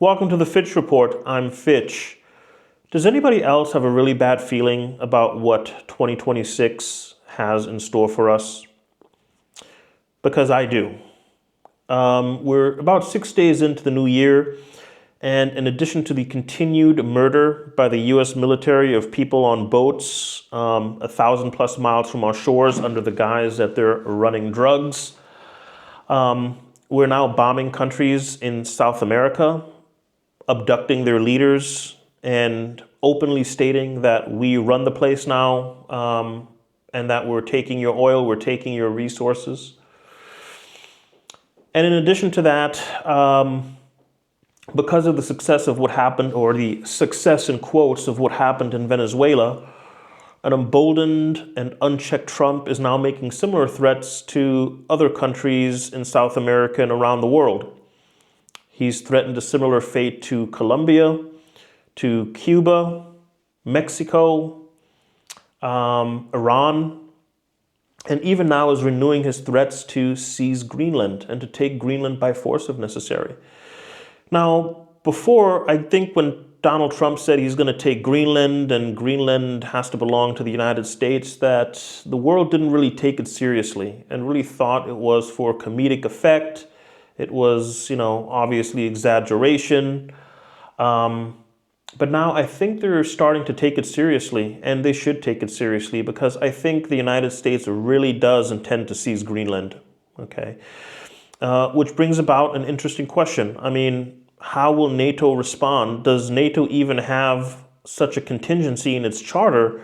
Welcome to the Fitch Report. I'm Fitch. Does anybody else have a really bad feeling about what 2026 has in store for us? Because I do. We're about 6 days into the new year, and in addition to the continued murder by the U.S. military of people on boats 1,000 plus miles from our shores under the guise that they're running drugs, we're now bombing countries in South America, abducting their leaders, and openly stating that we run the place now, and that we're taking your oil, we're taking your resources. And in addition to that, because of the success of what happened, or the success in quotes of what happened in Venezuela, an emboldened and unchecked Trump is now making similar threats to other countries in South America and around the world. He's threatened a similar fate to Colombia, to Cuba, Mexico, Iran, and even now is renewing his threats to seize Greenland and to take Greenland by force if necessary. Now, before, I think when Donald Trump said he's going to take Greenland and Greenland has to belong to the United States, that the world didn't really take it seriously and really thought it was for comedic effect. It was, obviously exaggeration. But now I think they're starting to take it seriously, and they should take it seriously, because I think the United States really does intend to seize Greenland. Okay, which brings about an interesting question. I mean, how will NATO respond? Does NATO even have such a contingency in its charter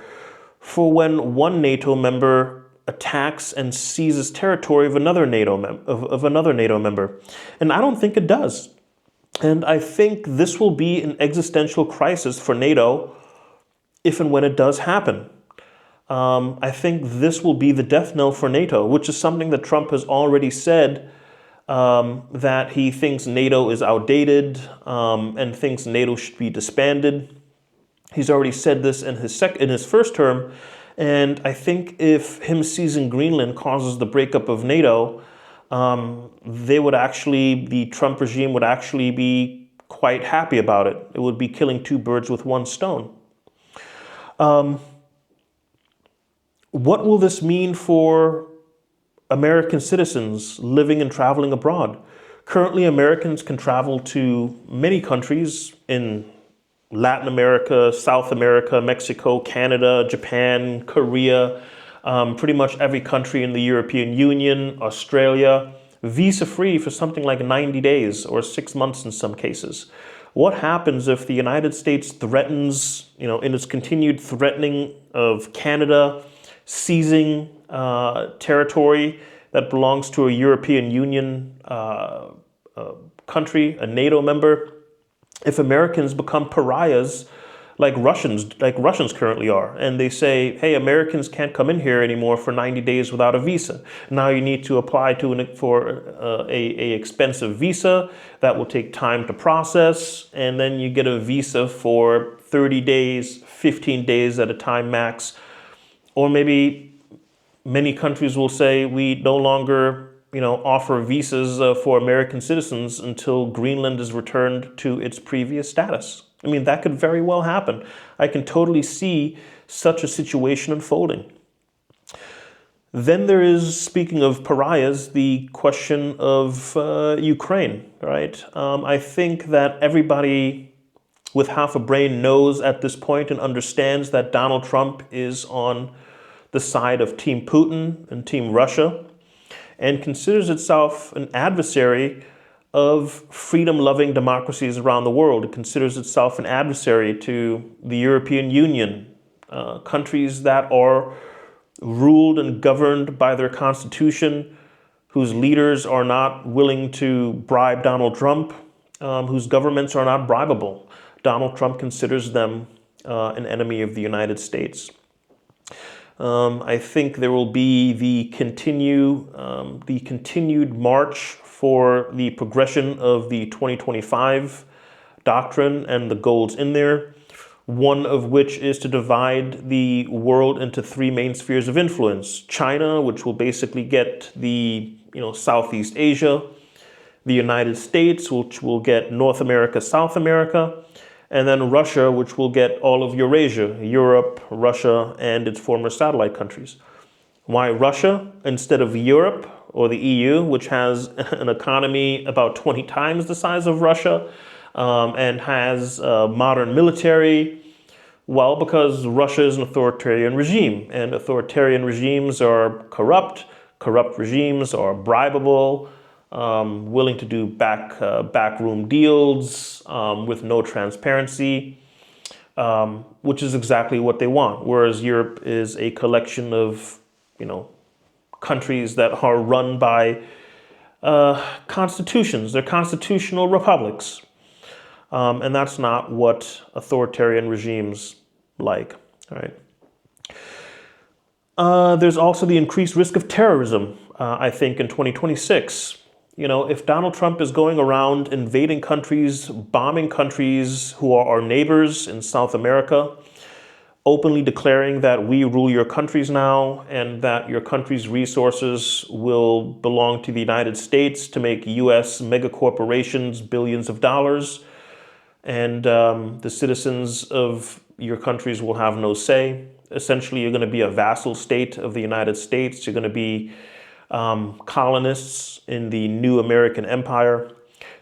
for when one NATO member attacks and seizes territory of another NATO member? And I don't think it does. And I think this will be an existential crisis for NATO if and when it does happen. I think this will be the death knell for NATO, which is something that Trump has already said, that he thinks NATO is outdated and thinks NATO should be disbanded. He's already said this in his first term. And I think if him seizing Greenland causes the breakup of NATO, the Trump regime would actually be quite happy about it. It would be killing two birds with one stone. What will this mean for American citizens living and traveling abroad? Currently, Americans can travel to many countries in Latin America, South America, Mexico, Canada, Japan, Korea, pretty much every country in the European Union, Australia, visa-free for something like 90 days or 6 months in some cases. What happens if the United States threatens, in its continued threatening of Canada seizing territory that belongs to a European Union country, a NATO member? If Americans become pariahs like Russians currently are, and they say, hey, Americans can't come in here anymore for 90 days without a visa. Now you need to apply for a expensive visa that will take time to process, and then you get a visa for 30 days, 15 days at a time max. Or maybe many countries will say we no longer offer visas for American citizens until Greenland is returned to its previous status. I mean, that could very well happen. I can totally see such a situation unfolding. Then there is, speaking of pariahs, the question of Ukraine, right? I think that everybody with half a brain knows at this point and understands that Donald Trump is on the side of Team Putin and Team Russia, and considers itself an adversary of freedom-loving democracies around the world. It considers itself an adversary to the European Union, countries that are ruled and governed by their constitution, whose leaders are not willing to bribe Donald Trump, whose governments are not bribable. Donald Trump considers them an enemy of the United States. I think there will be the continued march for the progression of the 2025 doctrine and the goals in there, one of which is to divide the world into three main spheres of influence. China, which will basically get the Southeast Asia, the United States, which will get North America, South America, and then Russia, which will get all of Eurasia, Europe, Russia, and its former satellite countries. Why Russia instead of Europe or the EU, which has an economy about 20 times the size of Russia and has a modern military? Well, because Russia is an authoritarian regime, and authoritarian regimes are corrupt. Corrupt regimes are bribable, willing to do backroom deals with no transparency, which is exactly what they want. Whereas Europe is a collection of, countries that are run by constitutions. They're constitutional republics. And that's not what authoritarian regimes like. All right. There's also the increased risk of terrorism, I think, in 2026. If Donald Trump is going around invading countries, bombing countries who are our neighbors in South America, openly declaring that we rule your countries now and that your country's resources will belong to the United States to make U.S. megacorporations billions of dollars, and the citizens of your countries will have no say. Essentially, you're going to be a vassal state of the United States. You're going to be colonists in the new American empire.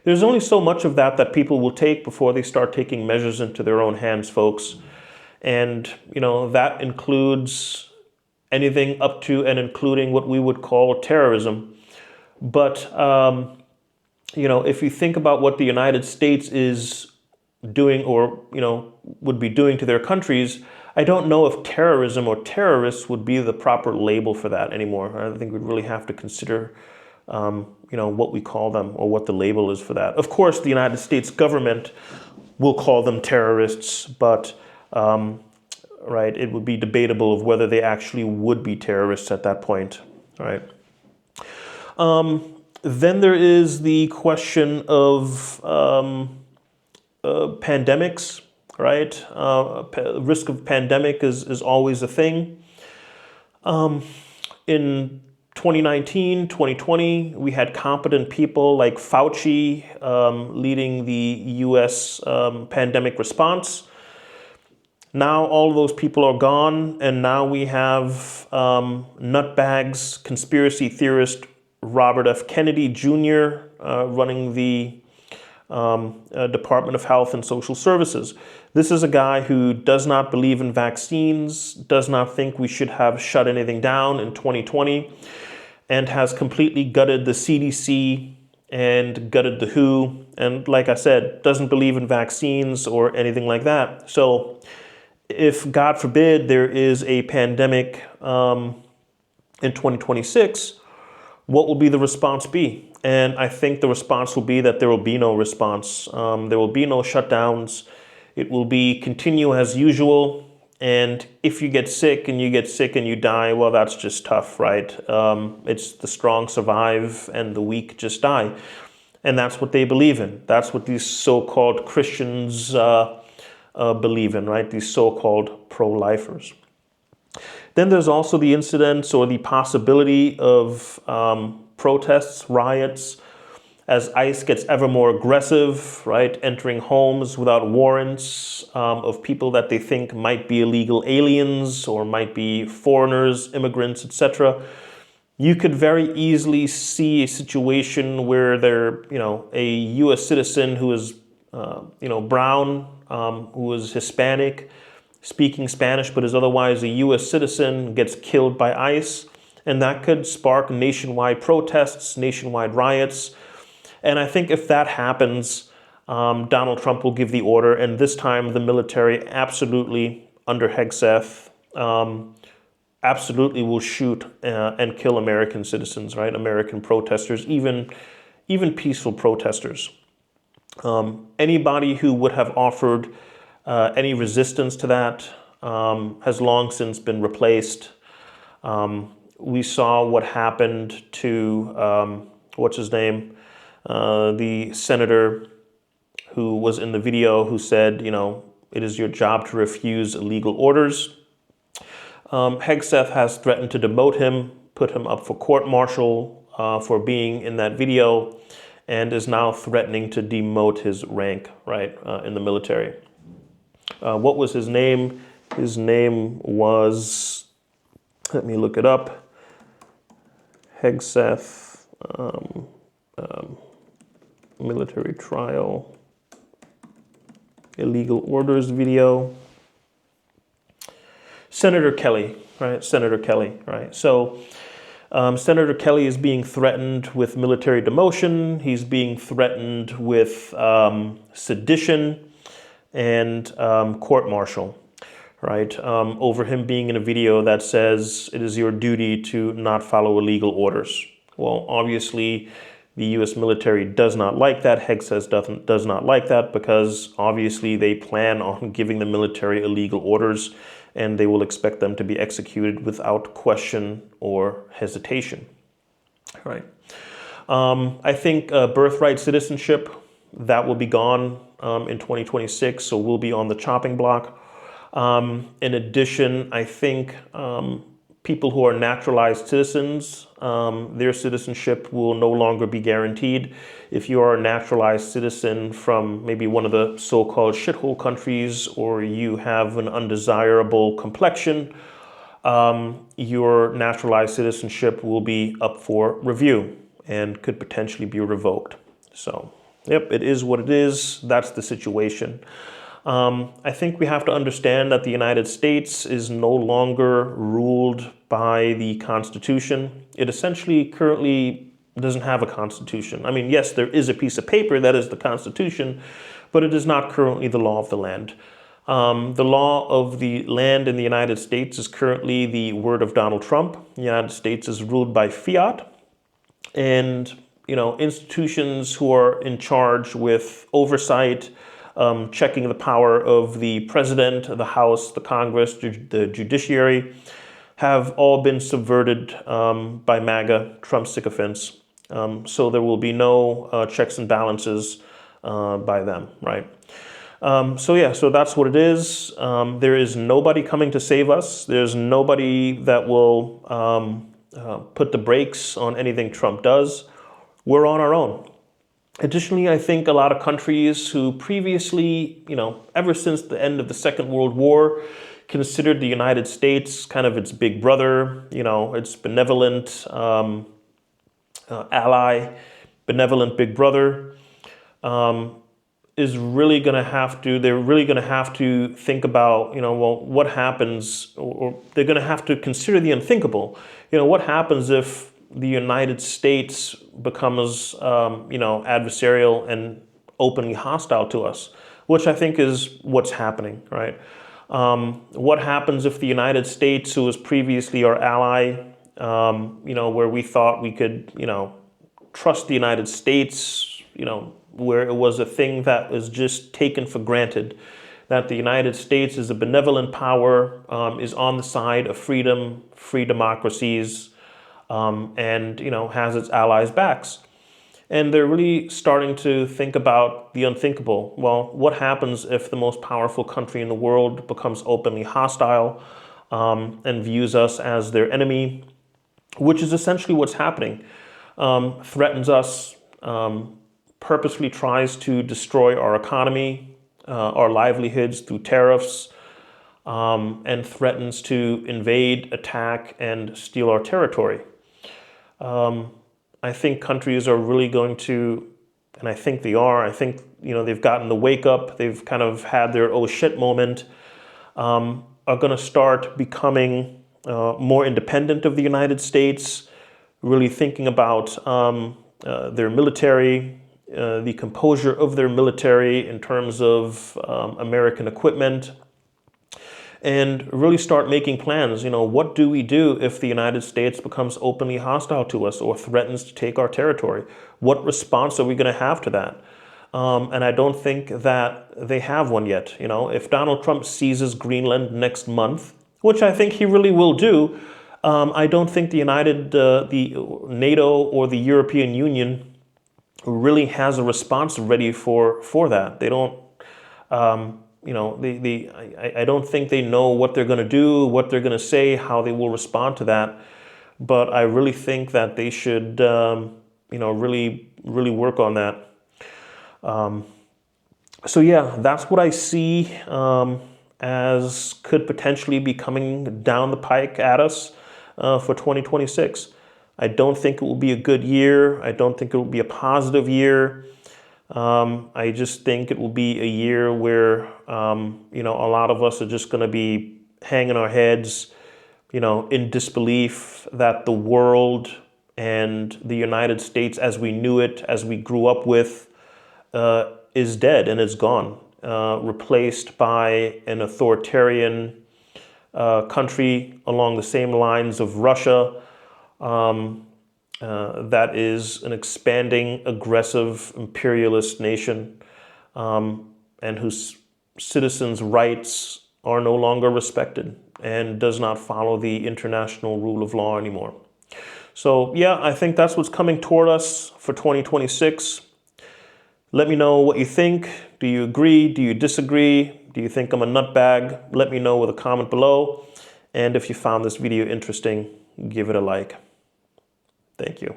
There's only so much of that people will take before they start taking measures into their own hands, folks. And, that includes anything up to and including what we would call terrorism. But, if you think about what the United States is doing or, would be doing to their countries, I don't know if terrorism or terrorists would be the proper label for that anymore. I think we'd really have to consider, what we call them or what the label is for that. Of course, the United States government will call them terrorists, but, right, it would be debatable of whether they actually would be terrorists at that point, right? Then there is the question of pandemics, right? Risk of pandemic is always a thing. In 2019, 2020, we had competent people like Fauci leading the U.S. Pandemic response. Now all of those people are gone, and now we have nutbags, conspiracy theorist Robert F. Kennedy Jr. Running the Department of Health and Social Services. This is a guy who does not believe in vaccines, does not think we should have shut anything down in 2020, and has completely gutted the CDC and gutted the WHO, and like I said, doesn't believe in vaccines or anything like that. So if, God forbid, there is a pandemic in 2026, what will be the response be? And I think the response will be that there will be no response. There will be no shutdowns. It will be continue as usual. And if you get sick and you die, well, that's just tough, right? It's the strong survive and the weak just die. And that's what they believe in. That's what these so-called Christians believe in, right? These so-called pro-lifers. Then there's also the incidents or the possibility of protests, riots, as ICE gets ever more aggressive, right? Entering homes without warrants of people that they think might be illegal aliens or might be foreigners, immigrants, etc. You could very easily see a situation where they're, a U.S. citizen who is, brown, who is Hispanic, speaking Spanish, but is otherwise a U.S. citizen, gets killed by ICE. And that could spark nationwide protests, nationwide riots. And I think if that happens, Donald Trump will give the order. And this time the military absolutely, under Hegseth, absolutely will shoot and kill American citizens, right? American protesters, even peaceful protesters. Anybody who would have offered any resistance to that has long since been replaced. We saw what happened to, what's his name? The senator who was in the video who said, it is your job to refuse illegal orders. Hegseth has threatened to demote him, put him up for court-martial for being in that video. and is now threatening to demote his rank, right, in the military. What was his name? His name was, let me look it up, Hegseth, military trial, illegal orders video. Senator Kelly, right? Senator Kelly, right? So Senator Kelly is being threatened with military demotion. He's being threatened with sedition and court-martial, right? Over him being in a video that says it is your duty to not follow illegal orders. Well, obviously, the U.S. military does not like that. Hegseth does not like that because obviously they plan on giving the military illegal orders, and they will expect them to be executed without question or hesitation, right? I think birthright citizenship, that will be gone in 2026, so we'll be on the chopping block. In addition, I think people who are naturalized citizens, their citizenship will no longer be guaranteed. If you are a naturalized citizen from maybe one of the so-called shithole countries, or you have an undesirable complexion, your naturalized citizenship will be up for review and could potentially be revoked. So, yep, it is what it is. That's the situation. I think we have to understand that the United States is no longer ruled by the Constitution. It essentially currently doesn't have a constitution. I mean, yes, there is a piece of paper that is the Constitution, but it is not currently the law of the land. The law of the land in the United States is currently the word of Donald Trump. The United States is ruled by fiat, and institutions who are in charge with oversight, checking the power of the president, the House, the Congress, the judiciary, have all been subverted by MAGA, Trump sycophants. So there will be no checks and balances by them, right? So that's what it is. There is nobody coming to save us. There's nobody that will put the brakes on anything Trump does. We're on our own. Additionally, I think a lot of countries who previously, ever since the end of the Second World War, considered the United States kind of its big brother, its benevolent ally, benevolent big brother, they're really going to have to think about, what happens, or they're going to have to consider the unthinkable. What happens if the United States becomes, adversarial and openly hostile to us, which I think is what's happening, right? What happens if the United States, who was previously our ally, where we thought we could, trust the United States, where it was a thing that was just taken for granted, that the United States is a benevolent power, is on the side of freedom, free democracies, and has its allies' backs. And they're really starting to think about the unthinkable. Well, what happens if the most powerful country in the world becomes openly hostile and views us as their enemy, which is essentially what's happening, threatens us, purposely tries to destroy our economy, our livelihoods through tariffs, and threatens to invade, attack, and steal our territory. I think countries are really going to, and I think they are, they've gotten the wake up, they've kind of had their oh shit moment, are going to start becoming more independent of the United States, really thinking about their military, the composure of their military in terms of American equipment, and really start making plans. What do we do if the United States becomes openly hostile to us or threatens to take our territory? What response are we going to have to that? And I don't think that they have one yet. If Donald Trump seizes Greenland next month, which I think he really will do, I don't think the NATO or the European Union really has a response ready for that. They don't. I don't think they know what they're going to do, what they're going to say, how they will respond to that. But I really think that they should really work on that. So yeah, that's what I see as could potentially be coming down the pike at us for 2026. I don't think it will be a good year. I don't think it will be a positive year. I just think it will be a year where, a lot of us are just going to be hanging our heads, in disbelief that the world and the United States as we knew it, as we grew up with, is dead and is gone, replaced by an authoritarian country along the same lines of Russia, that is an expanding, aggressive, imperialist nation, and whose citizens' rights are no longer respected and does not follow the international rule of law anymore. So yeah, I think that's what's coming toward us for 2026. Let me know what you think. Do you agree? Do you disagree? Do you think I'm a nutbag? Let me know with a comment below. And if you found this video interesting, give it a like. Thank you.